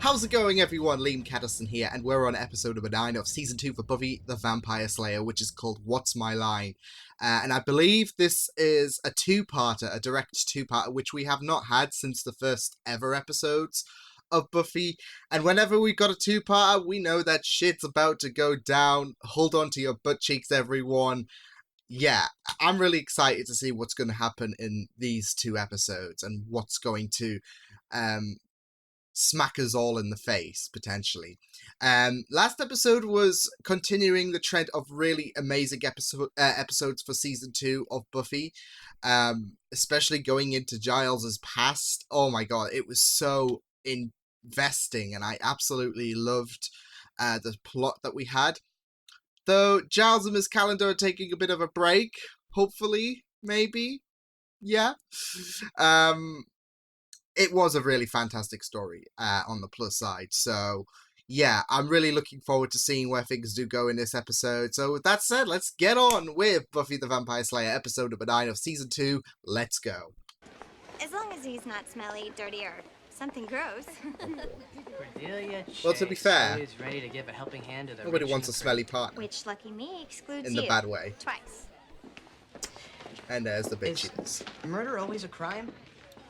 How's it going, everyone? Liam Catterson here, and we're on episode number 9 of Season 2 for Buffy the Vampire Slayer, which is called What's My Line? And I believe this is a two-parter, a direct two-parter, which we have not had since the first ever episodes of Buffy. And whenever we got a two-parter, we know that shit's about to go down. Hold on to your butt cheeks, everyone. Yeah, I'm really excited to see what's going to happen in these two episodes and what's going to smack us all in the face, potentially. Last episode was continuing the trend of really amazing episodes for Season 2 of Buffy, especially going into Giles's past. Oh my god, it was so investing, and I absolutely loved the plot that we had. Though Giles and Miss Calendar are taking a bit of a break, hopefully, maybe, yeah. It was a really fantastic story on the plus side. So, yeah, I'm really looking forward to seeing where things do go in this episode. So, with that said, let's get on with Buffy the Vampire Slayer, episode number 9 of Season 2. Let's go. As long as he's not smelly, dirty, or something gross. Cordelia Chase, Well, to be fair, always ready to give a helping hand to the nobody rich wants a and the smelly partner. Which, lucky me, excludes In you. the bad way. Twice. And there's the bitchiness. Is murder always a crime?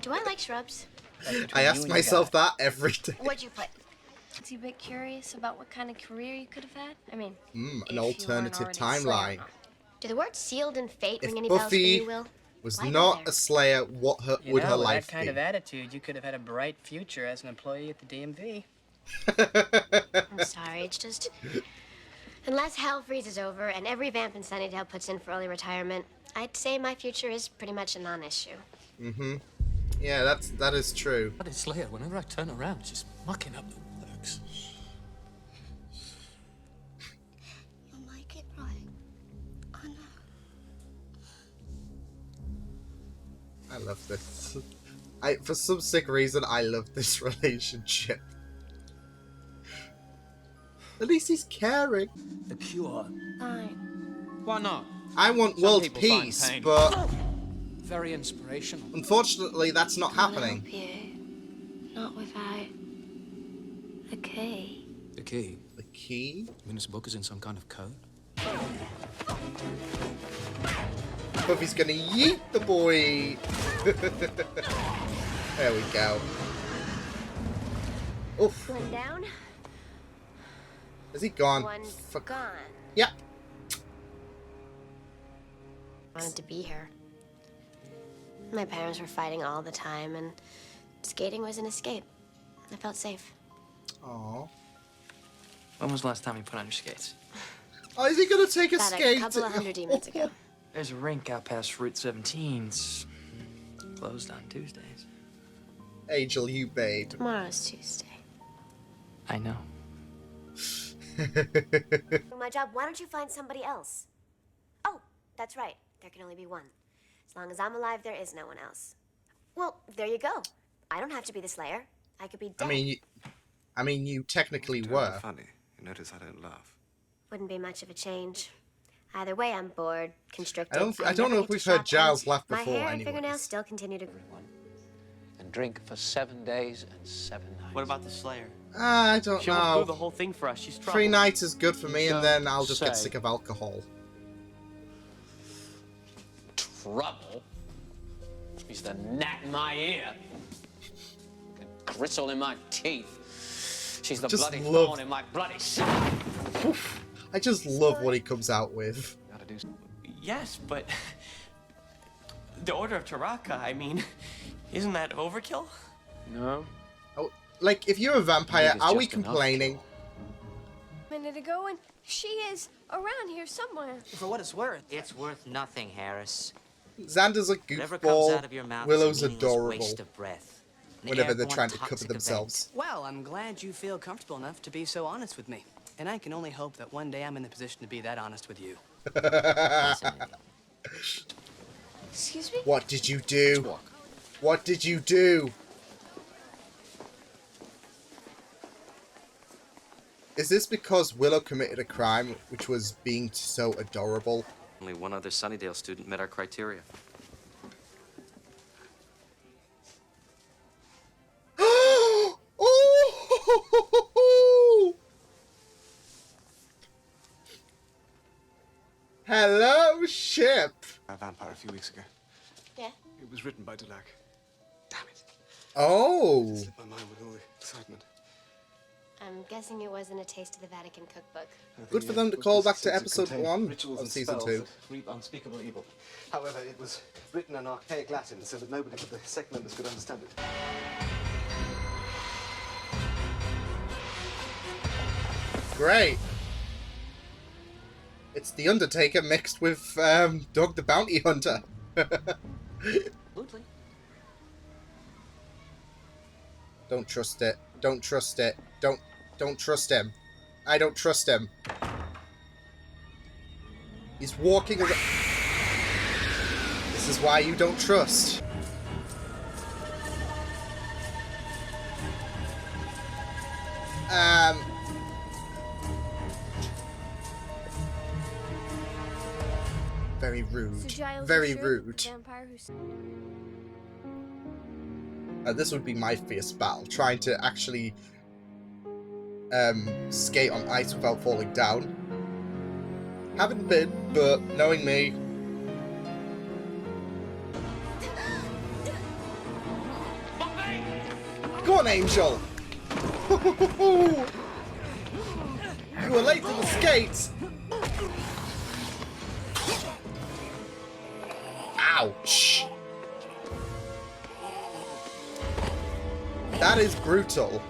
Do I like shrubs? I ask myself that every day. What'd you put? Is he a bit curious about what kind of career you could have had? I mean, An alternative timeline. do the words sealed in fate If ring any bells for Buffy you, Will? was Why go not there? a Slayer, what would her life with that kind be? of attitude, you could have had a bright future as an employee at the DMV. I'm sorry, it's just... Unless hell freezes over and every vamp in Sunnydale puts in for early retirement, I'd say my future is pretty much a non-issue. Yeah, that is true. But it's Slayer, whenever I turn around, she's mucking up the works. You'll make it right. I know. I love this. For some sick reason, I love this relationship. At least he's caring. The cure. Fine. Why not? I want Some world people find peace, pain but very inspirational. unfortunately, that's not happening. Help you. Not without the key. The key. The key? I mean, this book is in some kind of code. Buffy's gonna yeet the boy. There we go. Oof. One down, Is he gone? one Fuck. gone. Yep. Wanted to be here. My parents were fighting all the time, and skating was an escape. I felt safe. Aww. When was the last time you put on your skates? Oh, is he gonna take a About skate? a couple of hundred demons ago. There's a rink out past Route 17. It's closed on Tuesdays. Angel, you babe. Tomorrow's Tuesday. I know. My job, why don't you find somebody else? Oh, that's right. There can only be one. As long as I'm alive, there is no one else. Well, there you go. I don't have to be the Slayer. I could be dead. I mean, you technically Don't were. be funny. You notice I don't laugh. Wouldn't be much of a change. Either way, I'm bored, constricted. I don't know if we've heard Giles laugh My before. hair and Anyways. fingernails still continue to. And drink for 7 days and 7 nights. What about the Slayer? I don't She almost blew the know. whole thing for us. She's trouble. 3 nights is good for me, and then I'll just get say. sick of alcohol. Trouble? She's the gnat in my ear. The gristle in my teeth. She's the Just bloody love- thorn in my bloody side. I just love what he comes out with. Gotta do Yes, but the Order of Taraka, I mean, isn't that overkill? No. Oh, like, if you're a vampire, Maybe it's are we just enough. complaining? A minute ago, and she is around here somewhere. For what it's worth. It's worth nothing, Harris. Xander's a Whatever comes out goofball. of your mouth Willow's is a meaningless adorable. waste of breath. An Whenever they're airborne trying to cover toxic themselves. Well, I'm glad you feel comfortable enough to be so honest with me. And I can only hope that one day I'm in the position to be that honest with you. Excuse me? What did you do? What did you do? Is this because Willow committed a crime, which was being so adorable? Only one other Sunnydale student met our criteria. Oh! Hello, ship. A vampire a few weeks ago. Yeah? It was written by Dulac. Damn it. Oh. It slipped my mind with all the excitement. I'm guessing it wasn't a taste of the Vatican cookbook. Good for them to call back to episode 1 of season 2. That reap unspeakable evil. However, it was written in archaic Latin so that nobody but the sect members could understand it. Great. It's the Undertaker mixed with Dog the Bounty Hunter. Absolutely. Don't trust it. Don't trust it. Don't trust him. I don't trust him. He's walking around. This is why you don't trust. Very rude. Very rude. This would be my fierce battle, trying to actually skate on ice without falling down. Haven't been, but knowing me. Go on, Angel! You were late to the skates! Ouch! That is brutal.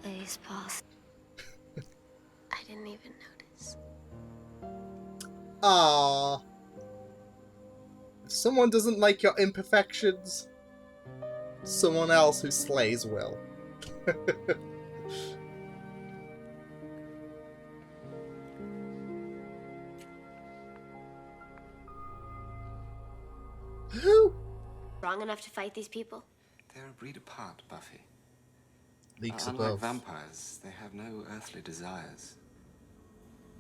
Please, pause. I didn't even notice. Ah. If someone doesn't like your imperfections, someone else who slays will. Who? Strong enough to fight these people? They're a breed apart, Buffy. Leaks Unlike above. vampires, they have no earthly desires,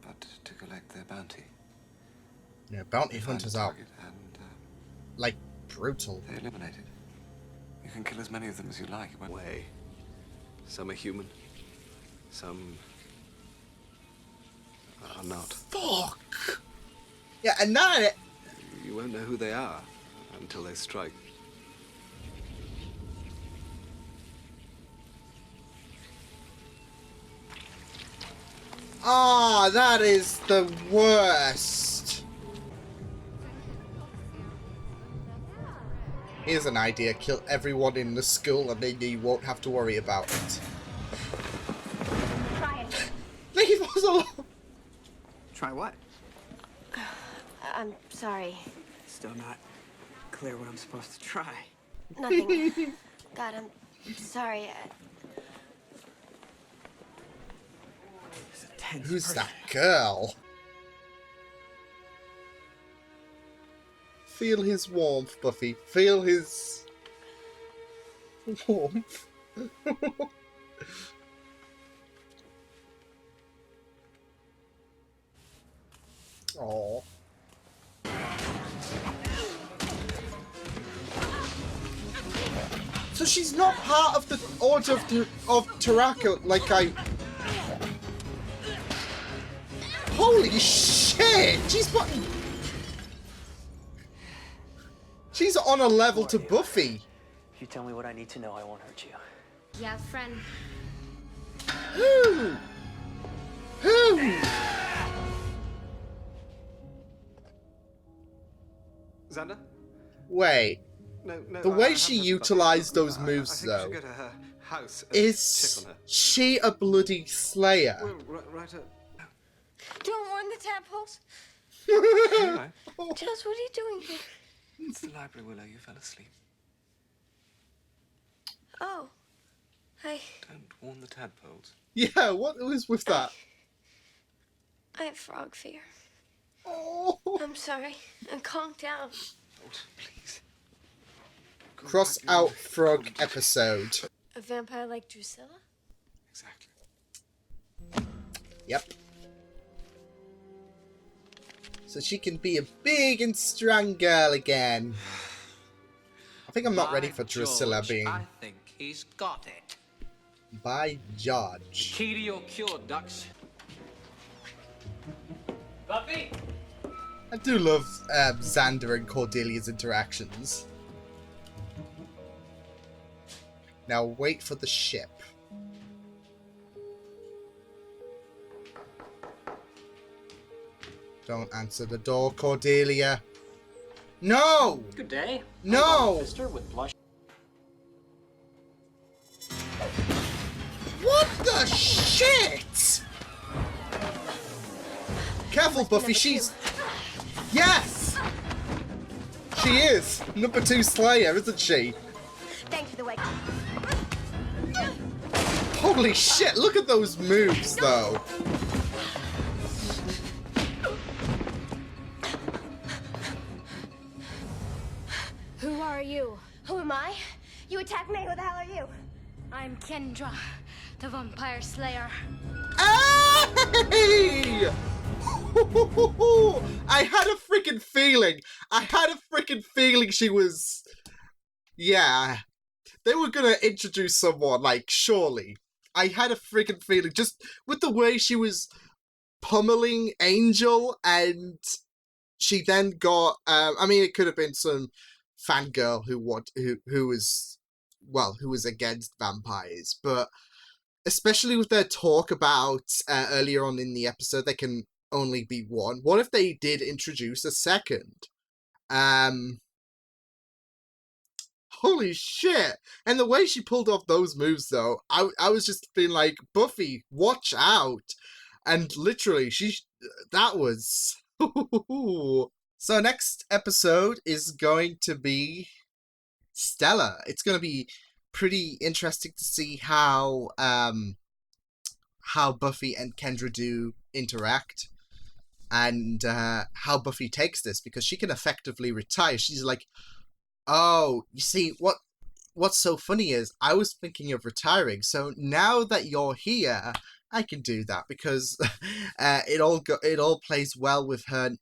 but to collect their bounty. Yeah, bounty They find hunters a are target and like brutal. they're eliminated. You can kill as many of them as you like. Way. Some are human. Some are not. Fuck. Yeah, and now You won't know who they are until they strike. ah, that is the worst. Here's an idea: kill everyone in the school, and then you won't have to worry about it. Try it. Leave us alone. Try what? I'm sorry. Still not clear what I'm supposed to try. Nothing. God, I'm sorry. It's a tense Who's person. that girl? Feel his warmth, Buffy. Feel his warmth. Aww. So she's not part of the Order of Taraka, like I... Holy shit! She's on a level to Buffy. If you tell me what I need to know, I won't hurt you. Yeah, friend. Who? Who? Xander? Wait. No, The I way have she nothing, utilized Buffy. those I moves, think we though, should go to her house and is check on her. she a bloody slayer? Well, right. Don't warn the tadpoles. Anyway, Jess, what are you doing here? it's the library, Willow. You fell asleep. Oh. Don't warn the tadpoles. Yeah, what was with that? I have frog fear. Oh. I'm sorry. And calm down. Oh, please. Go Cross back, you out frog episode. A vampire like Drusilla? Exactly. Yep. So she can be a big and strong girl again. I think I'm not ready for Drusilla being... I think he's got it. By George. Key to your cure, Dux. Buffy? I do love Xander and Cordelia's interactions. Now wait for the ship. Don't answer the door, Cordelia. No! Good day. No! Sister with blush. What the shit? Careful, Buffy, she's... Yes! She is! Number 2 Slayer, isn't she? Thanks for the wake. Holy shit, look at those moves, though. Who are you? Who am I? You attacked me. Who the hell are you? I'm Kendra, the Vampire Slayer. Hey! I had a freaking feeling. She was... Yeah. They were gonna introduce someone, like, surely. I had a freaking feeling, just with the way she was pummeling Angel, and she then got, I mean, it could have been some fangirl who was against vampires, but especially with their talk about earlier on in the episode, there can only be one. What if they did introduce a second? Holy shit! And the way she pulled off those moves, though, I was just being like, Buffy, watch out! And literally, that was... So next episode is going to be Stella. It's going to be pretty interesting to see how Buffy and Kendra do interact, and how Buffy takes this, because she can effectively retire. She's like, oh, you see, what's so funny is I was thinking of retiring, so now that you're here, I can do that, because it all plays well with her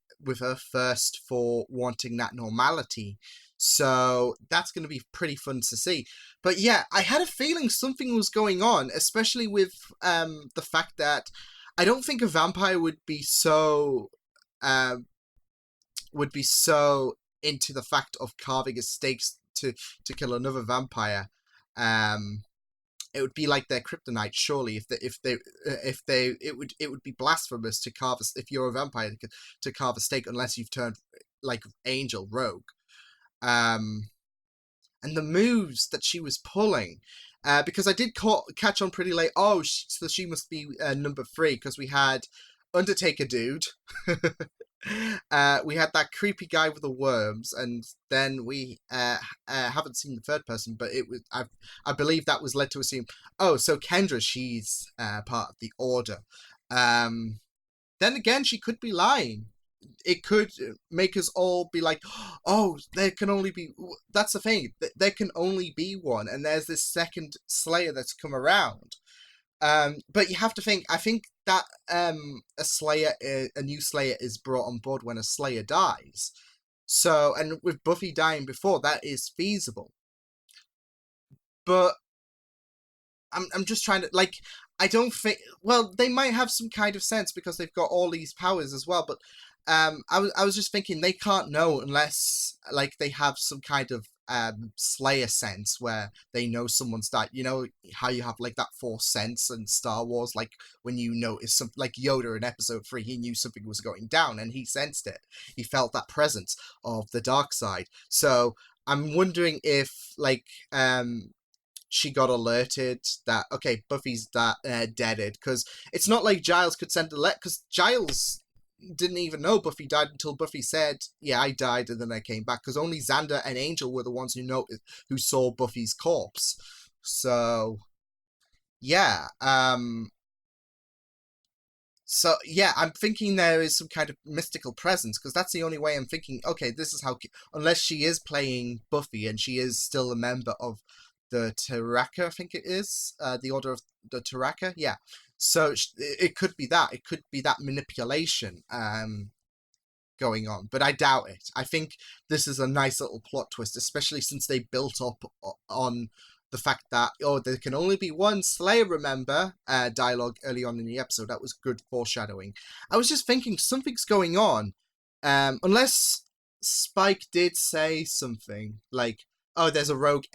thirst for wanting that normality. So that's going to be pretty fun to see. But yeah, I had a feeling something was going on, especially with the fact that I don't think a vampire would be so into the fact of carving a stake to kill another vampire. It would be like their kryptonite, surely. It would be blasphemous to carve if you're a vampire to carve a stake unless you've turned like Angel rogue. And the moves that she was pulling, because I did catch on pretty late. Oh, so she must be number 3, because we had Undertaker dude. We had that creepy guy with the worms, and then we haven't seen the third person, but it was I believe that was led to assume, oh, so Kendra, she's part of the Order. Then again, she could be lying. It could make us all be like, oh, there can only be... That's the thing. There can only be one, and there's this second Slayer that's come around. But you have to think, I think that a new Slayer is brought on board when a Slayer dies. So, and with Buffy dying before, that is feasible. But I'm just trying to, like, I don't think... Well, they might have some kind of sense because they've got all these powers as well, but I was just thinking they can't know unless, like, they have some kind of Slayer sense where they know someone's died. You know how you have, like, that Force sense in Star Wars, like, when you notice something, like Yoda in Episode 3, he knew something was going down, and he sensed it. He felt that presence of the dark side. So, I'm wondering if, like, she got alerted that, okay, Buffy's deaded, because it's not like Giles could send a letter, because Giles didn't even know Buffy died until Buffy said, yeah, I died, and then I came back, because only Xander and Angel were the ones who saw Buffy's corpse. So, yeah, so, yeah, I'm thinking there is some kind of mystical presence, because that's the only way I'm thinking, okay, this is how... Unless she is playing Buffy, and she is still a member of the Taraka, I think it is, the Order of the Taraka, yeah. So it could be that. It could be that manipulation going on, but I doubt it. I think this is a nice little plot twist, especially since they built up on the fact that, oh, there can only be one Slayer, remember, dialogue early on in the episode. That was good foreshadowing. I was just thinking something's going on, unless Spike did say something like, oh, there's a rogue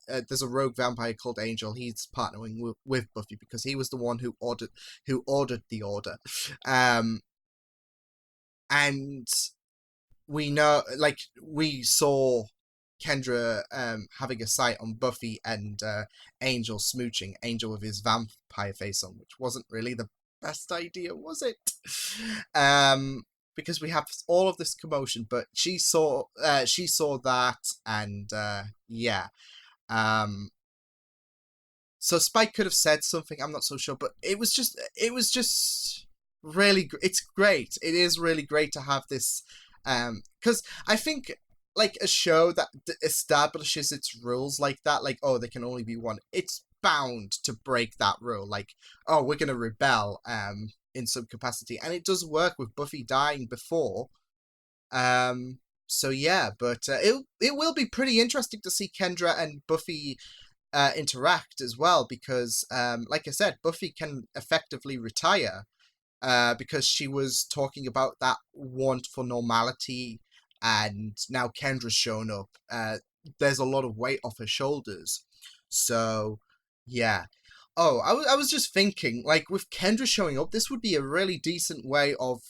there's a rogue vampire called Angel. He's partnering with Buffy because he was the one who ordered the order. And we know, like, we saw Kendra having a sight on Buffy and Angel smooching, Angel with his vampire face on, which wasn't really the best idea, was it? Because we have all of this commotion, but she saw that, and yeah. So Spike could have said something, I'm not so sure, but it was just really, it's great. It is really great to have this, because I think, like, a show that establishes its rules like that, like, oh, there can only be one, it's bound to break that rule, like, oh, we're gonna rebel, in some capacity, and it does work with Buffy dying before, so yeah, but it will be pretty interesting to see Kendra and Buffy interact as well, because like I said, Buffy can effectively retire because she was talking about that want for normality, and now Kendra's shown up. There's a lot of weight off her shoulders, so yeah. Oh, I was just thinking, like, with Kendra showing up, this would be a really decent way of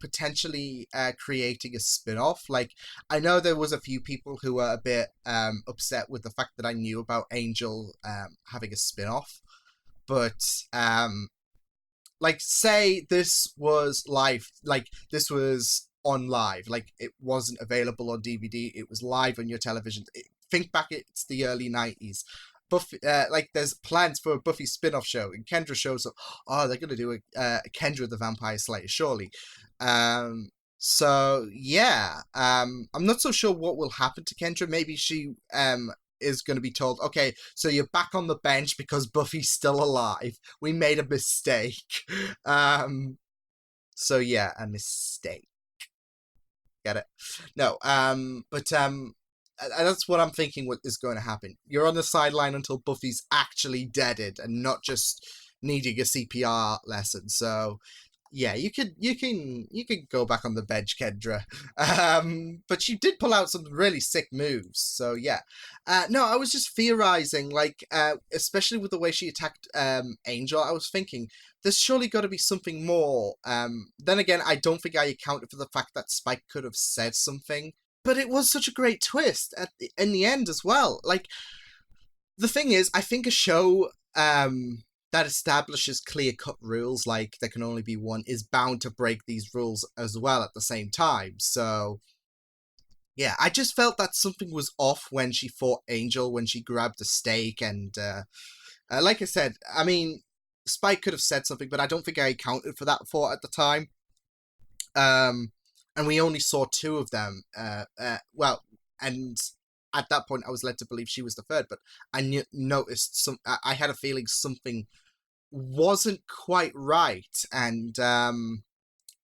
potentially creating a spin-off. Like, I know there was a few people who were a bit upset with the fact that I knew about Angel having a spin-off, but like, say this was live, like, this was on live, like, it wasn't available on DVD, it was live on your television. Think back, it's the early 90s. Buffy, like, there's plans for a Buffy spin-off show, and Kendra shows up. Oh, they're gonna do a Kendra the Vampire Slayer, surely. So yeah, I'm not so sure what will happen to Kendra. Maybe she is going to be told, okay, so you're back on the bench because Buffy's still alive. We made a mistake. So yeah, a mistake. Get it? No, but that's what I'm thinking what is going to happen. You're on the sideline until Buffy's actually deaded and not just needing a CPR lesson. So yeah, you can go back on the bench, Kendra. But she did pull out some really sick moves. So yeah. No, I was just theorizing, like, especially with the way she attacked Angel, I was thinking there's surely got to be something more. Then again, I don't think I accounted for the fact that Spike could have said something. But it was such a great twist in the end as well. Like, the thing is, I think a show that establishes clear-cut rules, like there can only be one, is bound to break these rules as well at the same time. So yeah, I just felt that something was off when she fought Angel, when she grabbed the stake, and like I said, I mean, Spike could have said something, but I don't think I accounted for that thought at the time. And we only saw two of them. Well, and at that point, I was led to believe she was the third, but I noticed I had a feeling something wasn't quite right, and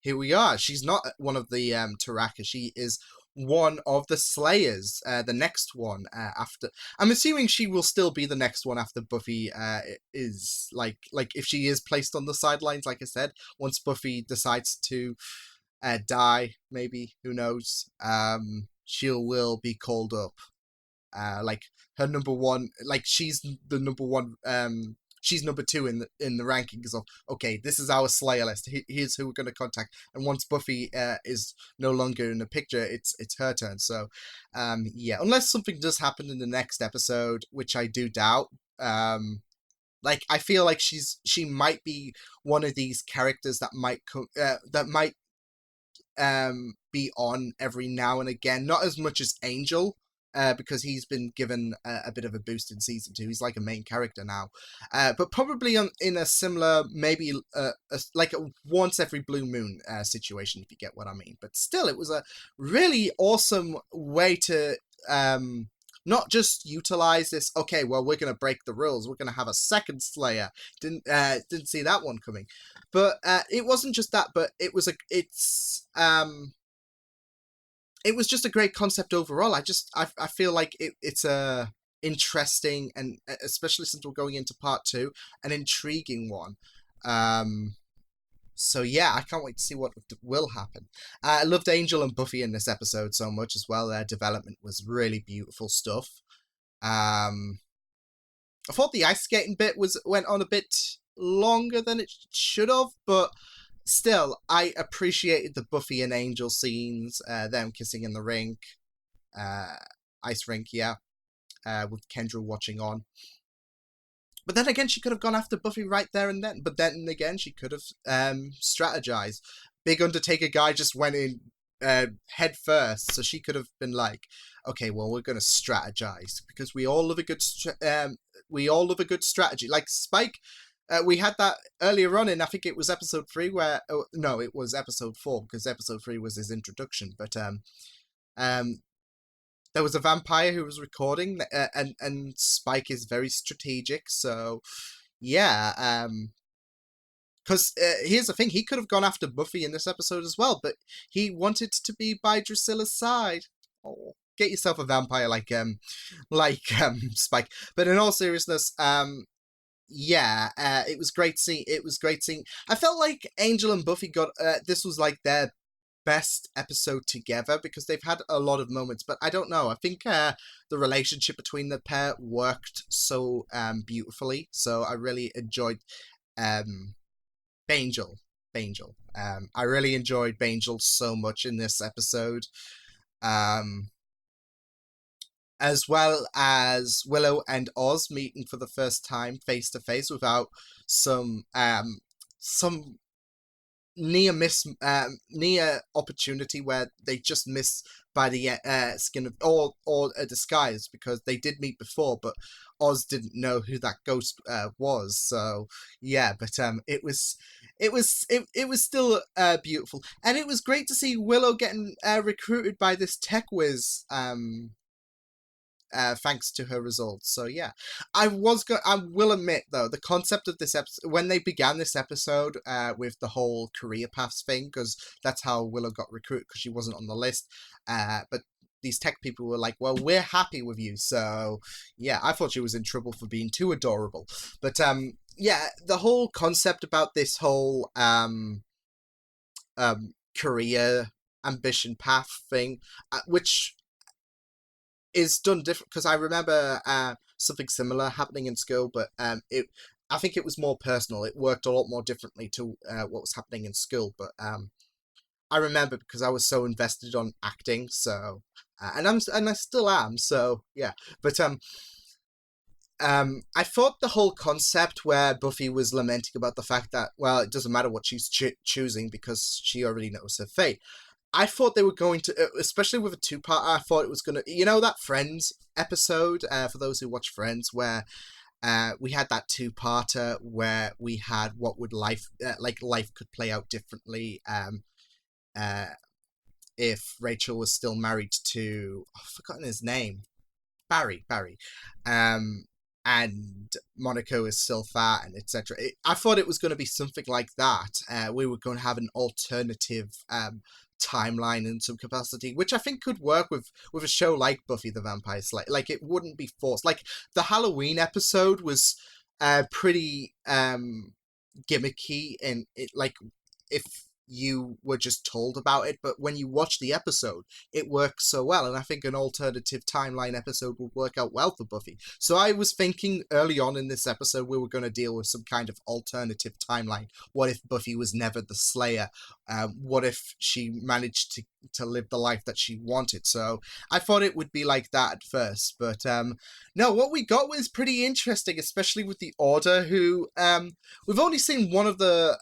here we are. She's not one of the Taraka. She is one of the Slayers, the next one after. I'm assuming she will still be the next one after Buffy is like if she is placed on the sidelines, like I said, once Buffy decides to die, maybe, who knows, she will be called up, like her number one, like she's the number one, she's number two in the rankings of, okay, this is our Slayer list, here's who we're going to contact, and once Buffy is no longer in the picture, it's her turn. So yeah, unless something does happen in the next episode, which I do doubt, like, I feel like she might be one of these characters that might be on every now and again, not as much as Angel, because he's been given a bit of a boost in season 2. He's like a main character now, but probably in a similar, maybe like a once every blue moon situation, if you get what I mean. But still, it was a really awesome way to not just utilize this, okay, well, we're going to break the rules, we're going to have a second Slayer, didn't see that one coming. But it wasn't just that, but it was it was just a great concept overall. I feel like it's a interesting, and especially since we're going into part 2, an intriguing one. So yeah, I can't wait to see what will happen. I loved Angel and Buffy in this episode so much as well. Their development was really beautiful stuff. I thought the ice skating bit went on a bit longer than it should have, but still, I appreciated the Buffy and Angel scenes, them kissing in the rink, ice rink, yeah, with Kendra watching on. But then again, she could have gone after Buffy right there and then. But then again, she could have strategized. Big Undertaker guy just went in head first, so she could have been like, "Okay, well, we're going to strategize because we all love a good strategy." Like Spike, we had that earlier on in, I think it was episode 3, where no, it was episode 4 because episode 3 was his introduction. But there was a vampire who was recording, and Spike is very strategic. So, yeah, because here's the thing, he could have gone after Buffy in this episode as well, but he wanted to be by Drusilla's side. Oh, get yourself a vampire like Spike. But in all seriousness, yeah, it was great seeing. I felt like Angel and Buffy got this was like their best episode together because they've had a lot of moments, but I don't know. I think the relationship between the pair worked so beautifully. So I really enjoyed Bangel. I really enjoyed Bangel so much in this episode. As well as Willow and Oz meeting for the first time face to face without some near opportunity where they just miss by the skin of or a disguise, because they did meet before, but Oz didn't know who that ghost was. So yeah, but it was still beautiful, and it was great to see Willow getting recruited by this tech whiz. Thanks to her results. So yeah, I will admit though, the concept of this episode, when they began this episode with the whole career paths thing, because that's how Willow got recruited, because she wasn't on the list, but these tech people were like, well, we're happy with you. So yeah, I thought she was in trouble for being too adorable. But yeah, the whole concept about this whole career ambition path thing, which is done different, because I remember something similar happening in school, but I think it was more personal. It worked a lot more differently to what was happening in school, but I remember because I was so invested on acting. So and I still am. So yeah, but I thought the whole concept where Buffy was lamenting about the fact that, well, it doesn't matter what she's choosing because she already knows her fate. I thought they were going to, especially with a 2-part, I thought it was going to, that Friends episode, for those who watch Friends, where we had that 2-parter where we had what would life could play out differently if Rachel was still married to, I've forgotten his name, Barry, and Monaco is still fat, and etc. I thought it was going to be something like that. We were going to have an alternative timeline in some capacity, which I think could work with a show like Buffy the Vampire Slayer. Like, it wouldn't be forced. Like, the Halloween episode was pretty gimmicky, and it, like, if you were just told about it, but when you watch the episode, it works so well, and I think an alternative timeline episode would work out well for Buffy. So I was thinking early on in this episode we were going to deal with some kind of alternative timeline. What if Buffy was never the Slayer? What if she managed to live the life that she wanted? So I thought it would be like that at first, but no, what we got was pretty interesting, especially with the Order, who we've only seen one of the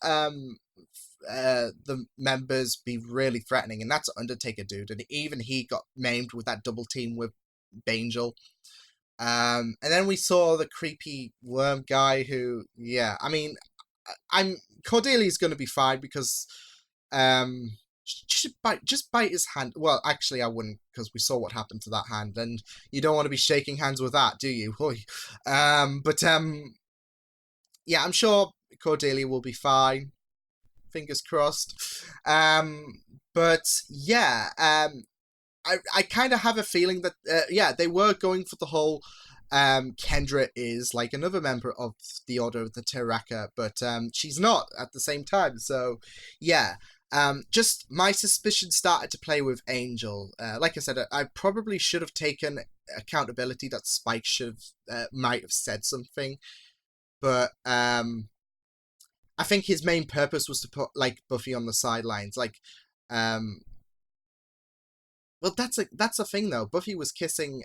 members be really threatening, and that's Undertaker dude, and even he got maimed with that double team with Bangel. And then we saw the creepy worm guy who, yeah, I mean, Cordelia's going to be fine because just bite his hand. Well, actually I wouldn't, because we saw what happened to that hand, and you don't want to be shaking hands with that, do you? But yeah, I'm sure Cordelia will be fine. Fingers crossed. But yeah, I kind of have a feeling that yeah, they were going for the whole Kendra is like another member of the Order of the Taraka, but she's not at the same time. So, yeah. Just my suspicion started to play with Angel. Like I said, I probably should have taken accountability that Spike might have said something, but I think his main purpose was to put like Buffy on the sidelines. Like, well, that's a thing though. Buffy was kissing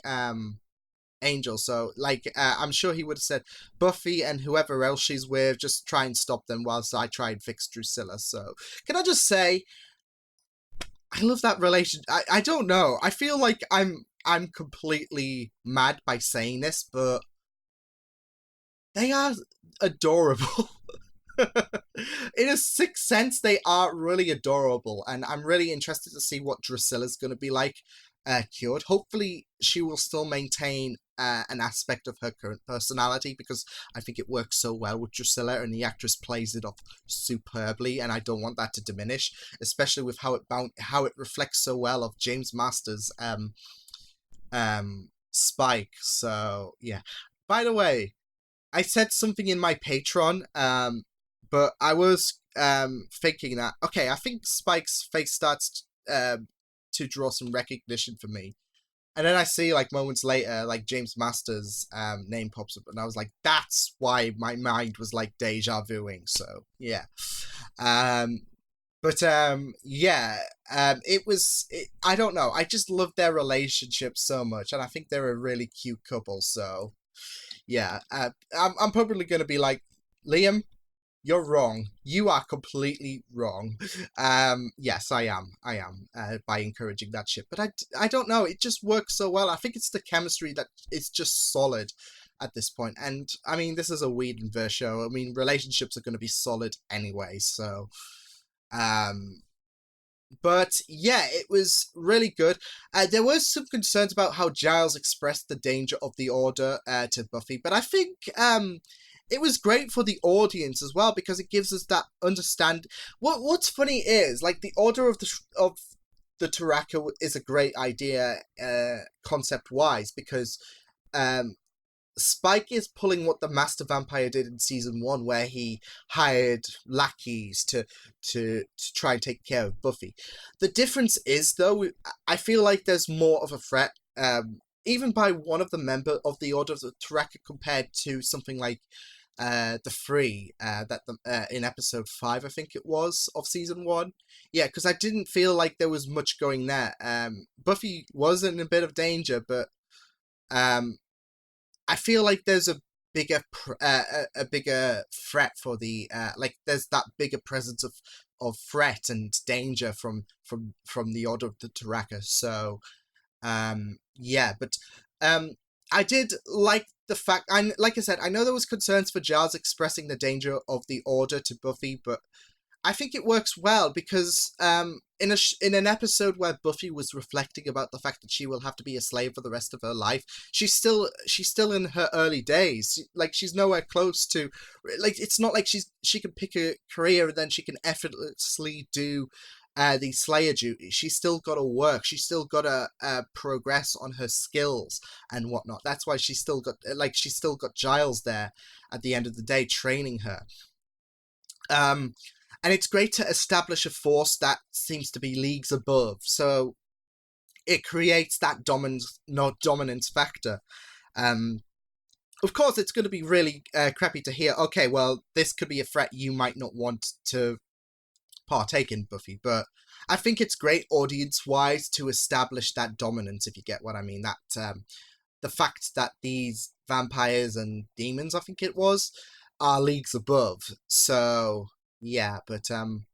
Angel, so like I'm sure he would have said, Buffy and whoever else she's with, just try and stop them whilst I try and fix Drusilla. So can I just say, I love that relation. I don't know. I feel like I'm completely mad by saying this, but they are adorable. In a sixth sense, they are really adorable, and I'm really interested to see what Drusilla's going to be like cured. Hopefully, she will still maintain an aspect of her current personality, because I think it works so well with Drusilla, and the actress plays it off superbly, and I don't want that to diminish, especially with how it reflects so well of James Masters' Spike. So yeah. By the way, I said something in my Patreon, but I was thinking that, okay, I think Spike's face starts to draw some recognition for me. And then I see, like, moments later, like, James Masters' name pops up, and I was like, that's why my mind was, like, deja vuing, so, yeah. I don't know, I just love their relationship so much, and I think they're a really cute couple, so, yeah. I'm probably going to be like, Liam, you're wrong. You are completely wrong. Yes, I am, by encouraging that shit. But I don't know, it just works so well. I think it's the chemistry that is just solid at this point. And, I mean, this is a Whedonverse show. I mean, relationships are going to be solid anyway, so... But, yeah, it was really good. There was some concerns about how Giles expressed the danger of the Order to Buffy, but I think... it was great for the audience as well, because it gives us that understand. What's funny is, like, the Order of the Taraka is a great idea, concept-wise, because Spike is pulling what the Master Vampire did in season 1, where he hired lackeys to try and take care of Buffy. The difference is, though, I feel like there's more of a threat, even by one of the members of the Order of the Taraka, compared to something like the Free in episode 5, I think it was, of season 1. Yeah, because I didn't feel like there was much going there. Buffy was in a bit of danger, but I feel like there's a bigger threat for the like, there's that bigger presence of threat and danger from the Order of the Taraka. So yeah, but I did like the fact, like I said, I know there was concerns for Giles expressing the danger of the Order to Buffy, but I think it works well, because in an episode where Buffy was reflecting about the fact that she will have to be a slave for the rest of her life, she's still in her early days. Like, she's nowhere close to, like, it's not like she can pick a career and then she can effortlessly do the Slayer duties. She's still got to work. She's still got to progress on her skills and whatnot. That's why she's still got Giles there at the end of the day training her. And it's great to establish a force that seems to be leagues above. So it creates that dominance factor. Of course, it's going to be really crappy to hear, okay, well, this could be a threat you might not want to partake in, Buffy, but I think it's great audience-wise to establish that dominance, if you get what I mean. That the fact that these vampires and demons, I think it was, are leagues above. So yeah, but I'm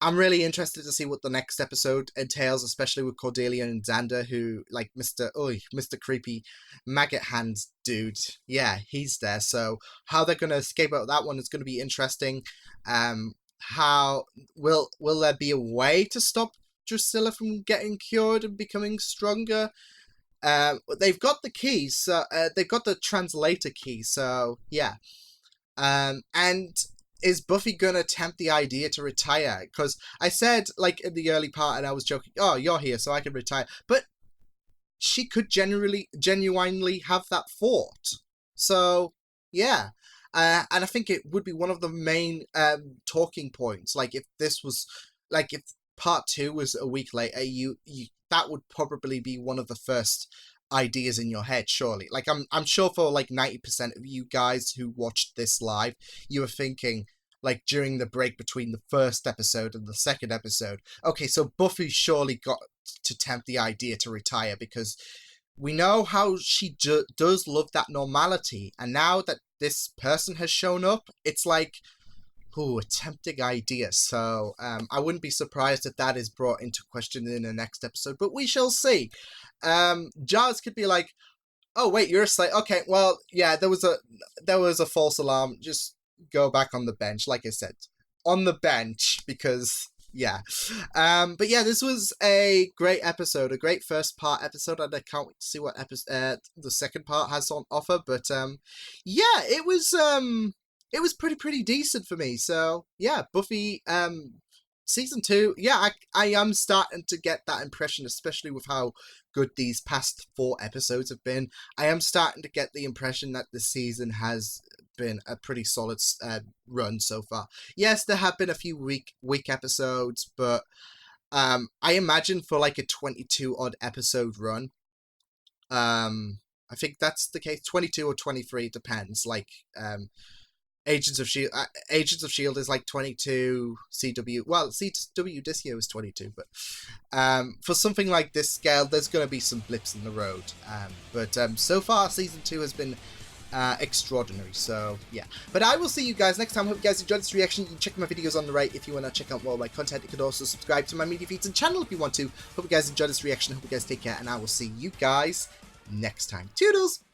really interested to see what the next episode entails, especially with Cordelia and Xander, who, like, Mr. Creepy Maggot Hands dude, yeah, he's there. So how they're going to escape out of that one is going to be interesting. How will there be a way to stop Drusilla from getting cured and becoming stronger? They've got the keys, so they've got the translator key, so yeah. And is Buffy gonna attempt the idea to retire? Because I said, like, in the early part, and I was joking, oh, you're here, so I can retire. But she could genuinely have that thought. So, yeah. And I think it would be one of the main talking points. Like, if this was, like, if part 2 was a week later, that would probably be one of the first ideas in your head, surely. Like, I'm sure for, like, 90% of you guys who watched this live, you were thinking, like, during the break between the first episode and the second episode, okay, so Buffy surely got to tempt the idea to retire, because we know how she does love that normality, and now that this person has shown up, it's like, ooh, a tempting idea. So I wouldn't be surprised if that is brought into question in the next episode, but we shall see. Giles could be like, oh wait, you're a slave. Okay, well, yeah, there was a false alarm. Just go back on the bench, like I said, on the bench, because yeah. But yeah, this was a great episode, a great first part episode, and I can't wait to see what episode the second part has on offer. But yeah, it was pretty decent for me. So yeah, Buffy season 2, yeah, I am starting to get that impression, especially with how good these past 4 episodes have been. I am starting to get the impression that the season has been a pretty solid run so far. Yes, there have been a few weak episodes, but I imagine for like a 22 odd episode run, I think that's the case, 22 or 23, depends. Like Agents of S.H.I.E.L.D. is like 22, CW... Well, CW this year was 22, but for something like this scale, there's going to be some blips in the road. But so far, Season 2 has been extraordinary, so yeah. But I will see you guys next time. Hope you guys enjoyed this reaction. You can check my videos on the right if you want to check out more of my content. You could also subscribe to my media feeds and channel if you want to. Hope you guys enjoyed this reaction. Hope you guys take care, and I will see you guys next time. Toodles!